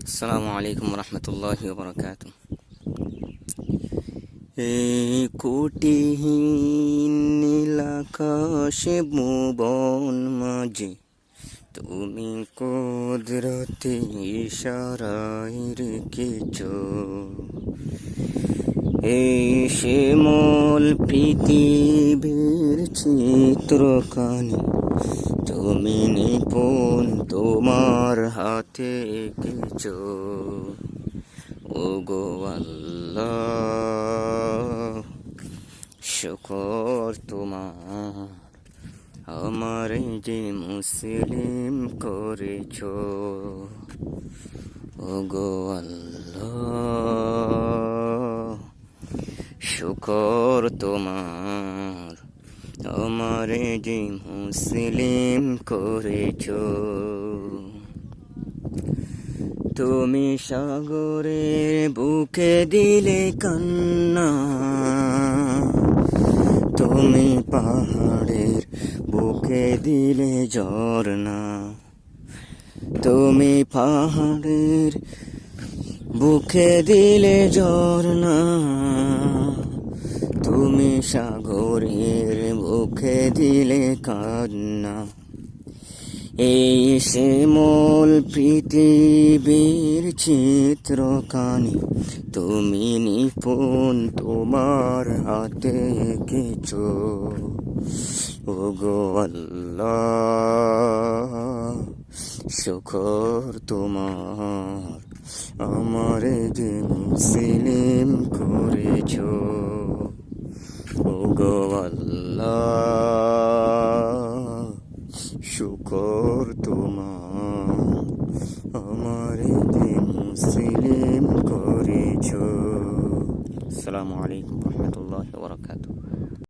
আসসালামু আলাইকুম রহমতুল্লাহি ওয়া বারাকাতুহু। এই কোটিহীন নীল আকাশে ভুবন মাঝে তুমি কুদরতে ইশারায় রেখেছ এই শ্যামল পৃথিবীর চিত্রখানি তুমি নিপুণ তোমার হাতে এঁকেছ ওগো আল্লাহ, শুকর তোমার আমার যে মুসলিম করেছ ওগো আল্লাহ, শুকর তোমার আমার যে মুসলিম করেছ। তুমি সাগরের বুকে দিলে কান্না, তুমি পাহাড়ের বুকে দিলে ঝর্ণা, তুমি পাহাড়ের বুকে দিলে ঝর্ণা, তুমি সাগরের বুকে দিলে কান্না। এই শ্যামল পৃথিবীর চিত্রখানি তুমি নিপুণ তোমার হাতে এঁকেছ ওগো আল্লাহ, শুকর তোমার আমার যে মুসলিম করেছ ওগো আল্লাহ, শুকর তোমার আমার যে মুসলিম করেছ। আসসালামু আলাইকুম রহমতুল্লাহি ওয়া বারাকাতুহু।